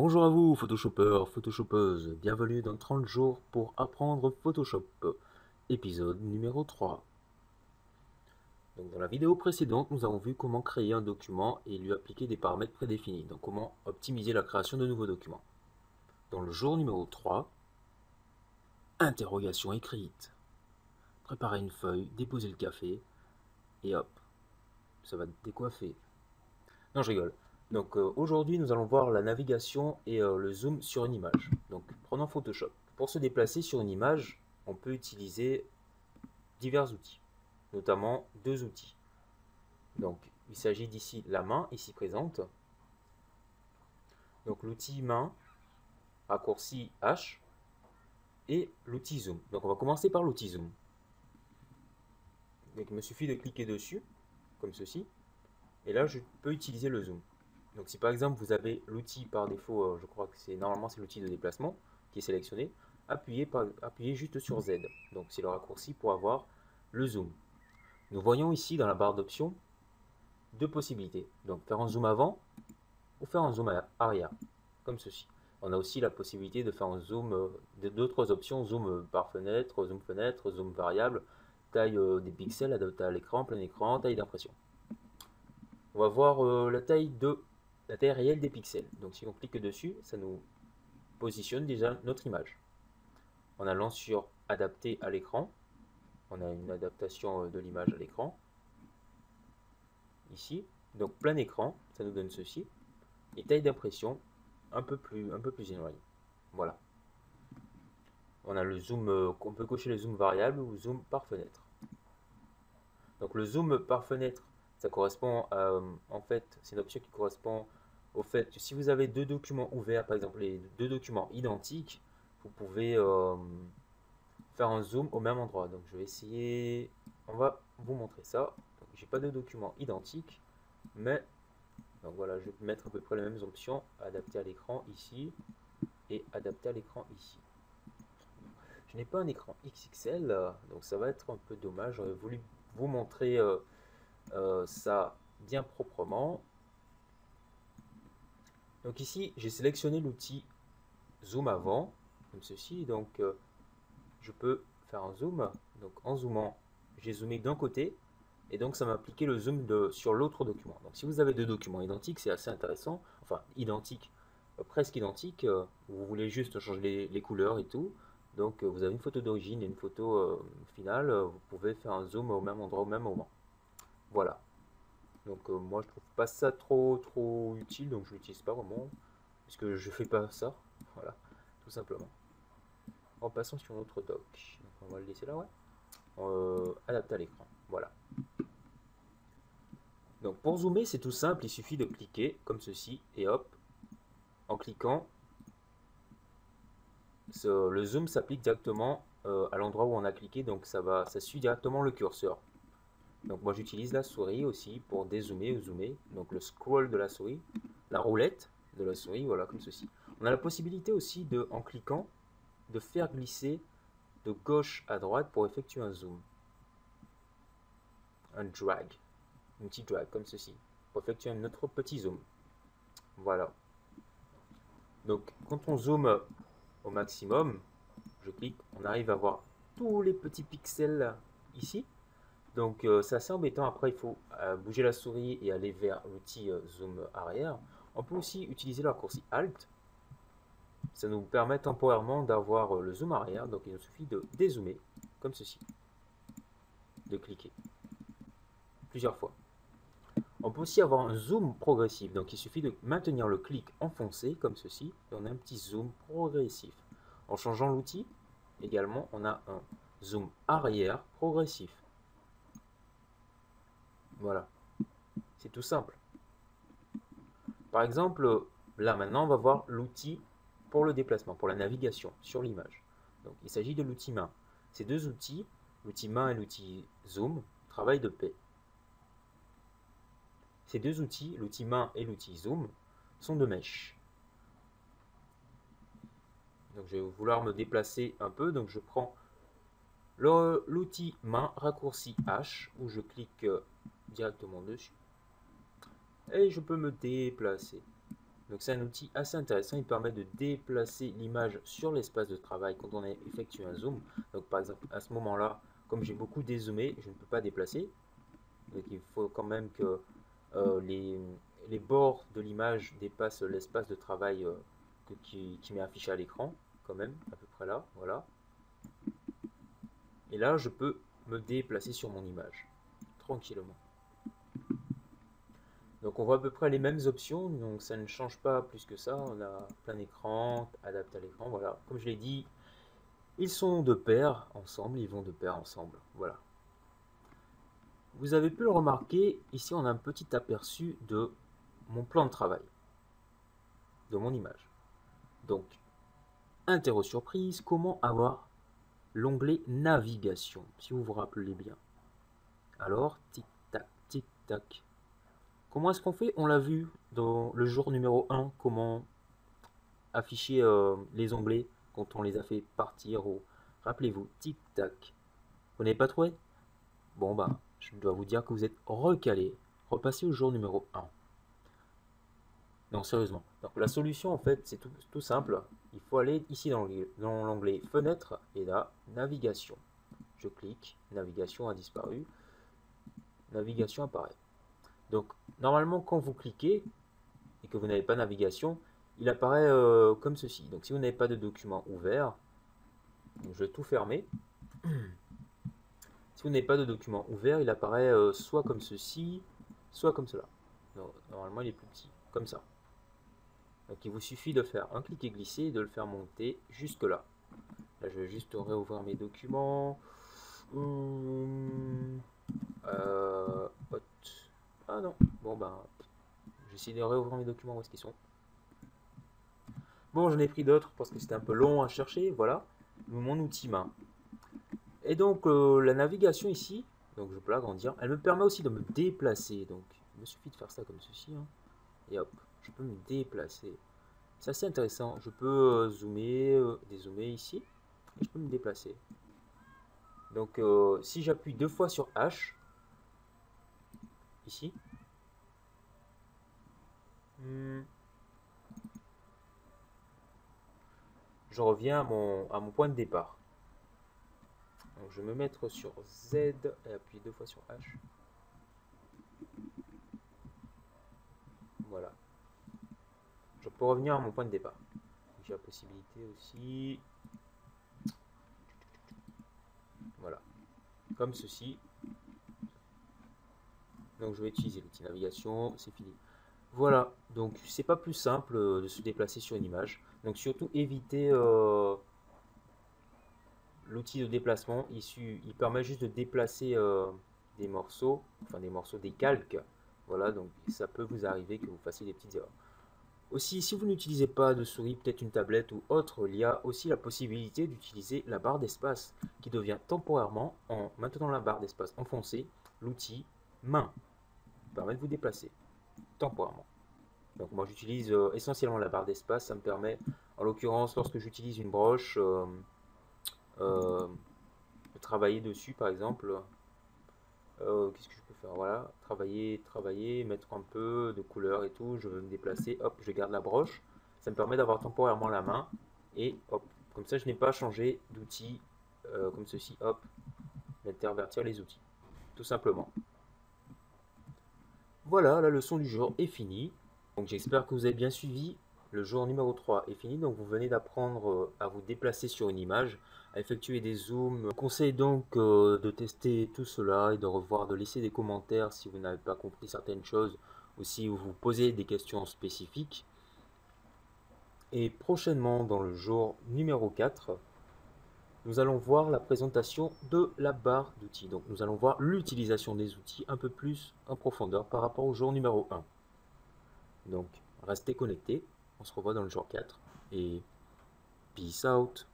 Bonjour à vous, Photoshopeurs, Photoshopeuses, bienvenue dans 30 jours pour apprendre Photoshop, épisode numéro 3. Donc dans la vidéo précédente, nous avons vu comment créer un document et lui appliquer des paramètres prédéfinis, donc comment optimiser la création de nouveaux documents. Dans le jour numéro 3, interrogation écrite. Préparer une feuille, déposer le café, et hop, ça va te décoiffer. Non, je rigole. Donc aujourd'hui, nous allons voir la navigation et le zoom sur une image. Donc prenons Photoshop. Pour se déplacer sur une image, on peut utiliser divers outils, notamment deux outils. Donc il s'agit d'ici la main, ici présente. Donc l'outil main, raccourci H, et l'outil zoom. Donc on va commencer par l'outil zoom. Donc il me suffit de cliquer dessus, comme ceci, et là je peux utiliser le zoom. Donc si par exemple vous avez l'outil par défaut, je crois que c'est normalement c'est l'outil de déplacement qui est sélectionné, appuyez juste sur Z. Donc c'est le raccourci pour avoir le zoom. Nous voyons ici dans la barre d'options deux possibilités. Donc faire un zoom avant ou faire un zoom arrière, comme ceci. On a aussi la possibilité de faire un zoom, d'autres options, zoom par fenêtre, zoom variable, taille des pixels adaptée à l'écran, plein écran, taille d'impression. On va voir la taille réelle des pixels. Donc si on clique dessus, ça nous positionne déjà notre image. En allant sur adapter à l'écran, on a une adaptation de l'image à l'écran. Ici, donc plein écran, ça nous donne ceci. Et taille d'impression un peu plus éloignée. Voilà. On a le zoom, on peut cocher le zoom variable ou zoom par fenêtre. Donc le zoom par fenêtre, ça correspond à, en fait, c'est une option qui correspond au fait que si vous avez deux documents ouverts, par exemple les deux documents identiques, vous pouvez faire un zoom au même endroit. Donc je vais essayer, on va vous montrer ça. J'ai pas de documents identiques, mais donc voilà, je vais mettre à peu près les mêmes options, adapter à l'écran ici et adapter à l'écran ici. Je n'ai pas un écran XXL, donc ça va être un peu dommage. J'aurais voulu vous montrer ça bien proprement. Donc ici, j'ai sélectionné l'outil zoom avant, comme ceci. Donc je peux faire un zoom. Donc en zoomant, j'ai zoomé d'un côté. Et donc ça m'a appliqué le zoom sur l'autre document. Donc si vous avez deux documents identiques, c'est assez intéressant. Enfin, identiques, presque identiques. Vous voulez juste changer les couleurs et tout. Donc vous avez une photo d'origine et une photo finale. Vous pouvez faire un zoom au même endroit au même moment. Voilà. Donc moi je trouve pas ça trop utile, donc je l'utilise pas vraiment. Puisque je fais pas ça. Voilà, tout simplement. En passant sur notre doc. Donc on va le laisser là, ouais. Adapter à l'écran. Voilà. Donc pour zoomer, c'est tout simple, il suffit de cliquer comme ceci et hop, en cliquant, le zoom s'applique directement à l'endroit où on a cliqué, donc ça suit directement le curseur. Donc moi j'utilise la souris aussi pour dézoomer ou zoomer, donc le scroll de la souris, la roulette de la souris, voilà comme ceci. On a la possibilité aussi de, en cliquant, de faire glisser de gauche à droite pour effectuer un zoom. Un drag, un petit drag comme ceci, pour effectuer un autre petit zoom. Voilà. Donc quand on zoome au maximum, je clique, on arrive à voir tous les petits pixels ici. Donc c'est assez embêtant, après il faut bouger la souris et aller vers l'outil zoom arrière. On peut aussi utiliser le raccourci Alt. Ça nous permet temporairement d'avoir le zoom arrière, donc il nous suffit de dézoomer, comme ceci, de cliquer plusieurs fois. On peut aussi avoir un zoom progressif, donc il suffit de maintenir le clic enfoncé, comme ceci, et on a un petit zoom progressif. En changeant l'outil, également, on a un zoom arrière progressif. Voilà, c'est tout simple. Par exemple, là maintenant, on va voir l'outil pour le déplacement, pour la navigation sur l'image. Donc, il s'agit de l'outil main. Ces deux outils, l'outil main et l'outil zoom, travaillent de pair. Ces deux outils, l'outil main et l'outil zoom, sont de mèche. Donc, je vais vouloir me déplacer un peu, donc je prends l'outil main raccourci H, où je clique directement dessus. Et je peux me déplacer. Donc c'est un outil assez intéressant, il permet de déplacer l'image sur l'espace de travail quand on a effectué un zoom. Donc par exemple à ce moment-là, comme j'ai beaucoup dézoomé, je ne peux pas déplacer. Donc il faut quand même que les bords de l'image dépassent l'espace de travail qui m'est affiché à l'écran, quand même, à peu près là, voilà. Et là, je peux me déplacer sur mon image, tranquillement. Donc on voit à peu près les mêmes options, donc ça ne change pas plus que ça. On a plein écran, adapte à l'écran, voilà. Comme je l'ai dit, ils sont de pair ensemble, ils vont de pair ensemble, voilà. Vous avez pu le remarquer, ici on a un petit aperçu de mon plan de travail, de mon image. Donc, interro surprise, comment avoir l'onglet navigation, si vous vous rappelez bien. Alors, tic-tac, tic-tac. Comment est-ce qu'on fait? On l'a vu dans le jour numéro 1, comment afficher les onglets quand on les a fait partir. Rappelez-vous, tic-tac. Vous n'avez pas trouvé? Bon, bah, je dois vous dire que vous êtes recalé. Repassez au jour numéro 1. Non, sérieusement. Donc, la solution, en fait, c'est tout simple. Il faut aller ici dans l'onglet Fenêtre et là, Navigation. Je clique, Navigation a disparu. Navigation apparaît. Donc, normalement, quand vous cliquez et que vous n'avez pas navigation, il apparaît comme ceci. Donc, si vous n'avez pas de document ouvert, je vais tout fermer. Si vous n'avez pas de document ouvert, il apparaît soit comme ceci, soit comme cela. Donc, normalement, il est plus petit, comme ça. Donc, il vous suffit de faire un clic et glisser et de le faire monter jusque là. Là, je vais juste réouvrir mes documents. Ah non, bon ben, j'essaie de réouvrir mes documents, où est-ce qu'ils sont? Bon, j'en ai pris d'autres parce que c'était un peu long à chercher, voilà, mon outil main. Et donc, la navigation ici, donc je peux l'agrandir, elle me permet aussi de me déplacer. Donc, il me suffit de faire ça comme ceci, hein, et hop, je peux me déplacer. C'est assez intéressant, je peux zoomer, dézoomer ici, et je peux me déplacer. Donc, si j'appuie 2 fois sur H, ici, je reviens à mon point de départ. Donc, je vais me mettre sur Z et appuyer 2 fois sur H. Voilà. Je peux revenir à mon point de départ. J'ai la possibilité aussi. Voilà. Comme ceci. Donc je vais utiliser l'outil navigation. C'est fini. Voilà. Donc c'est pas plus simple de se déplacer sur une image. Donc surtout éviter l'outil de déplacement. Il permet juste de déplacer des morceaux. Enfin des morceaux, des calques. Voilà. Donc ça peut vous arriver que vous fassiez des petites erreurs. Aussi, si vous n'utilisez pas de souris, peut-être une tablette ou autre, il y a aussi la possibilité d'utiliser la barre d'espace qui devient temporairement, en maintenant la barre d'espace enfoncée, l'outil main qui permet de vous déplacer temporairement. Donc moi j'utilise essentiellement la barre d'espace, ça me permet, en l'occurrence lorsque j'utilise une broche, de travailler dessus par exemple. Qu'est-ce que je peux faire? Voilà, travailler, mettre un peu de couleur et tout. Je veux me déplacer, hop, je garde la broche. Ça me permet d'avoir temporairement la main. Et hop, comme ça, je n'ai pas changé d'outil comme ceci, hop, d'intervertir les outils. Tout simplement. Voilà, la leçon du jour est finie. Donc j'espère que vous avez bien suivi. Le jour numéro 3 est fini, donc vous venez d'apprendre à vous déplacer sur une image, à effectuer des zooms. Je vous conseille donc de tester tout cela et de revoir, de laisser des commentaires si vous n'avez pas compris certaines choses ou si vous vous posez des questions spécifiques. Et prochainement, dans le jour numéro 4, nous allons voir la présentation de la barre d'outils. Donc nous allons voir l'utilisation des outils un peu plus en profondeur par rapport au jour numéro 1. Donc restez connectés. On se revoit dans le jour 4 et peace out.